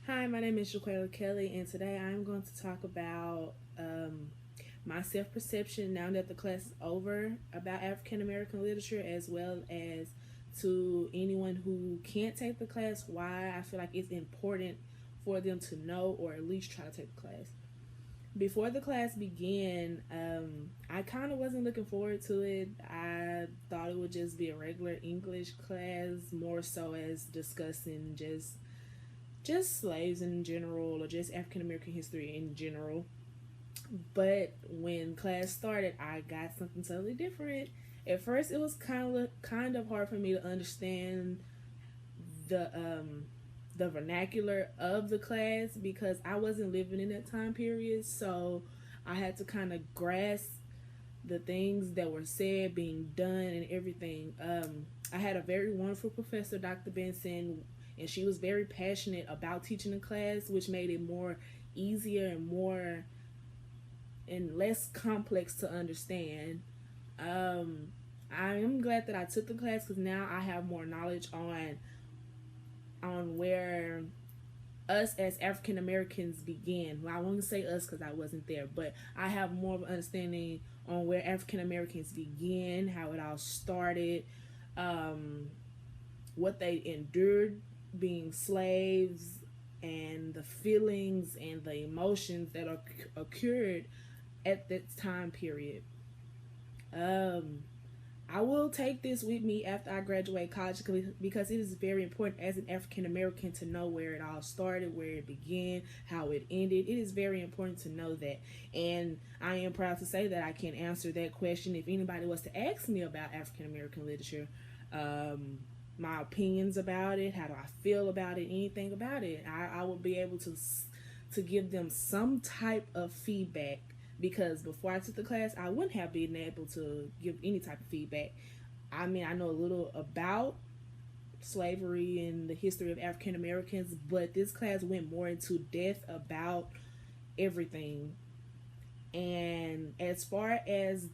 Hi, my name is Kelley, and today I'm going to talk about my self perception now that the class is over about African American literature, as well as to anyone who can't take the class, why I feel like it's important for them to know or at least try to take the class. Before the class began, I kind of wasn't looking forward to it. I thought it would just be a regular English class, more so as discussing just slaves in general or just African American history in general. But when class started, I got something totally different. At first, it was kind of hard for me to understand the the vernacular of the class because I wasn't living in that time period. So I had to kind of grasp the things that were said, being done, and everything. I had a very wonderful professor, Dr. Benson, and she was very passionate about teaching the class, which made it more easier and more and less complex to understand. Um, I am glad that I took the class because now I have more knowledge on where us as African Americans began. Well, I won't say us because I wasn't there, but I have more of an understanding on where African Americans began, how it all started, um, what they endured being slaves, and the feelings and the emotions that occurred at that time period. Um, I will take this with me after I graduate college because it is very important as an African American to know where it all started, where it began, how it ended. It is very important to know that. And I am proud to say that I can answer that question if anybody was to ask me about African American literature. My opinions about it, how do I feel about it, anything about it. I will be able to give them some type of feedback because before I took the class, I wouldn't have been able to give any type of feedback. I mean, I know a little about slavery and the history of African Americans, but this class went more into depth about everything. And as far as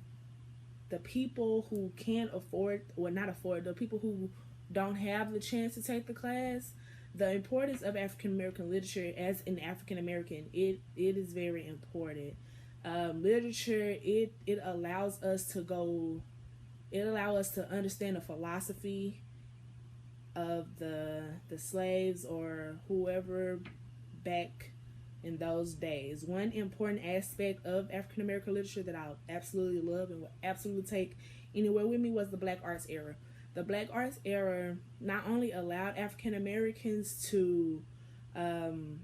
the people who can't afford, or not afford, the people who don't have the chance to take the class, the importance of African American literature as an African American, it is very important. Literature, it allows us to go, it allows us to understand the philosophy of the slaves or whoever back in those days. One important aspect of African American literature that I absolutely love and would absolutely take anywhere with me was the Black Arts era. The Black Arts era not only allowed African Americans um,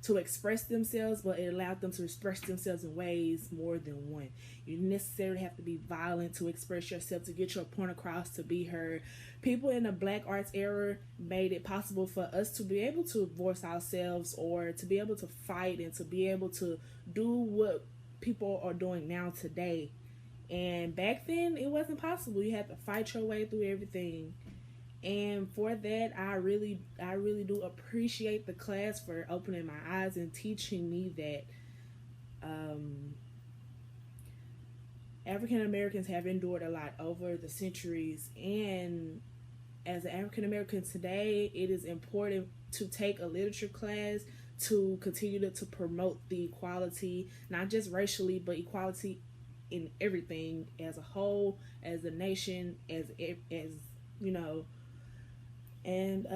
to express themselves, but it allowed them to express themselves in ways more than one. You necessarily have to be violent to express yourself, to get your point across, to be heard. People in the Black Arts era made it possible for us to be able to voice ourselves or to be able to fight and to be able to do what people are doing now today. And back then, it wasn't possible. You had to fight your way through everything. And for that, I really do appreciate the class for opening my eyes and teaching me that um, African Americans have endured a lot over the centuries. And as an African American today, it is important to take a literature class to continue to promote the equality, not just racially, but equality in everything as a whole, as a nation, as you know. And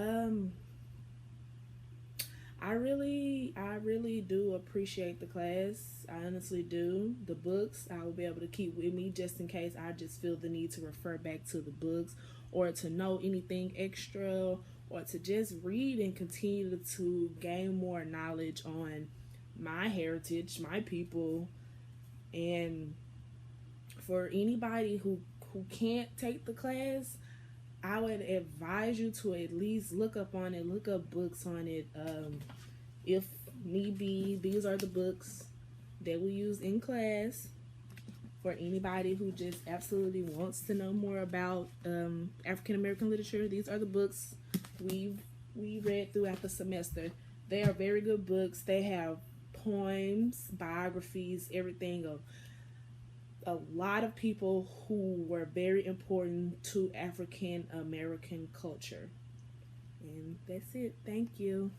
I really do appreciate the class. I honestly do. The books I will be able to keep with me just in case I just feel the need to refer back to the books or to know anything extra or to just read and continue to gain more knowledge on my heritage, my people, and for anybody who can't take the class, I would advise you to at least look up on it, look up books on it. If need be, these are the books that we use in class for anybody who just absolutely wants to know more about African American literature. These are the books we read throughout the semester. They are very good books. They have poems, biographies, everything of a lot of people who were very important to African American culture. And that's it. Thank you.